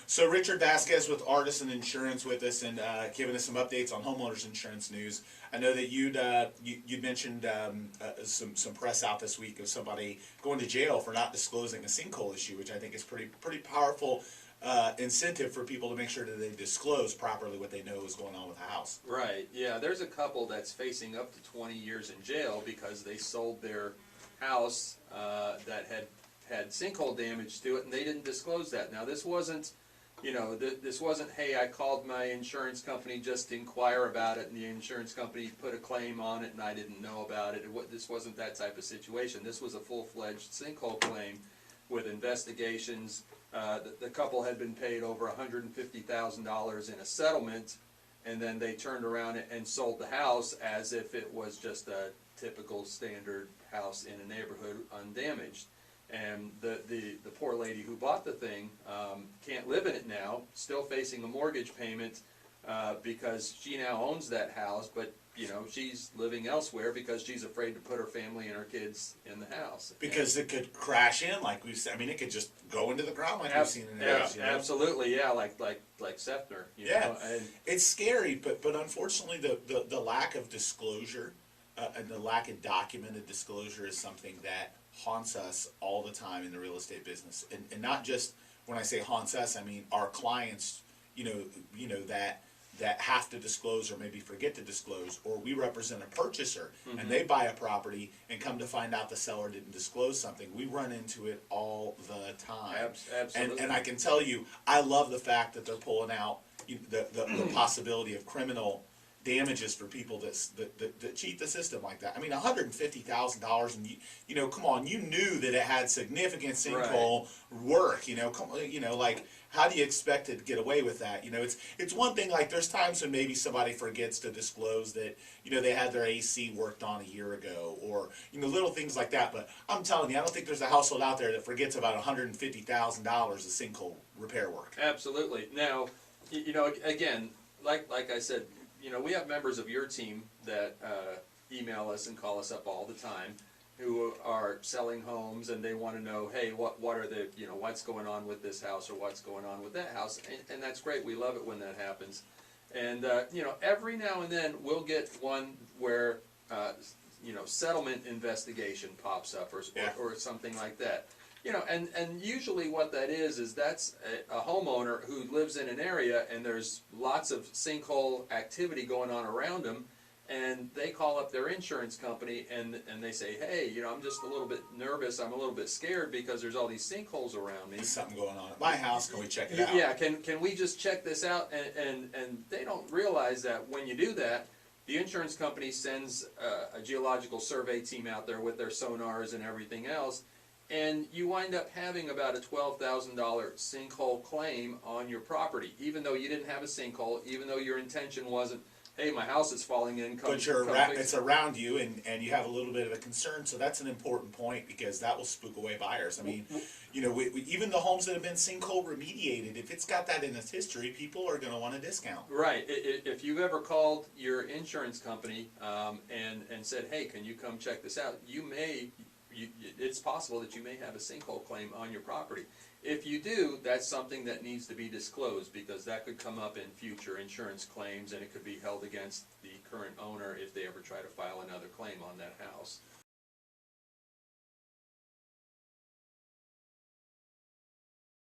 So Richard Vazquez with Artisan Insurance with us and giving us some updates on homeowners insurance news. I know that you'd mentioned some press out this week of somebody going to jail for not disclosing a sinkhole issue, which I think is pretty powerful incentive for people to make sure that they disclose properly what they know is going on with the house. Right. Yeah. There's a couple that's facing up to 20 years in jail because they sold their house that had sinkhole damage to it, and they didn't disclose that. Now, this wasn't, this wasn't, hey, I called my insurance company just to inquire about it, and the insurance company put a claim on it, and I didn't know about it. This wasn't that type of situation. This was a full-fledged sinkhole claim with investigations. The couple had been paid over $150,000 in a settlement, and then they turned around and sold the house as if it was just a typical standard house in a neighborhood undamaged. And the poor lady who bought the thing can't live in it now, still facing a mortgage payment because she now owns that house, but she's living elsewhere because she's afraid to put her family and her kids in the house. Because it could crash in, like we've said. I mean, it could just go into the ground like we've seen in the house. Absolutely, yeah, like Sefner. And it's scary, but unfortunately, the lack of disclosure and the lack of documented disclosure is something that haunts us all the time in the real estate business, and not just when I say haunts us, I mean our clients, that have to disclose or maybe forget to disclose, or we represent a purchaser and they buy a property and come to find out the seller didn't disclose something. We run into it all the time. Absolutely. And I can tell you, I love the fact that they're pulling out the possibility of criminal damages for people that cheat the system like that. I mean, $150,000, and come on, you knew that it had significant sinkhole work. Like, how do you expect it to get away with that? It's one thing. Like, there's times when maybe somebody forgets to disclose that they had their AC worked on a year ago, or little things like that. But I'm telling you, I don't think there's a household out there that forgets about $150,000 of sinkhole repair work. Absolutely. Now, again, like I said. We have members of your team that email us and call us up all the time who are selling homes, and they want to know, hey, what are the, what's going on with this house or what's going on with that house, and that's great. We love it when that happens. And, every now and then we'll get one where, settlement investigation pops up or something like that. And usually what that is that's a homeowner who lives in an area and there's lots of sinkhole activity going on around them, and they call up their insurance company and they say, hey, I'm just a little bit nervous, I'm a little bit scared because there's all these sinkholes around me. There's something going on at my house, can we check it out? Yeah, can we just check this out? And they don't realize that when you do that, the insurance company sends a geological survey team out there with their sonars and everything else, and you wind up having about a $12,000 sinkhole claim on your property, even though you didn't have a sinkhole, even though your intention wasn't, hey, my house is falling in, come, but it's around you, and you have a little bit of a concern, so that's an important point, because that will spook away buyers. I mean, even the homes that have been sinkhole remediated, if it's got that in its history, people are going to want a discount. Right. If you've ever called your insurance company and said, hey, can you come check this out, it's possible that you may have a sinkhole claim on your property. If you do, that's something that needs to be disclosed, because that could come up in future insurance claims, and it could be held against the current owner if they ever try to file another claim on that house.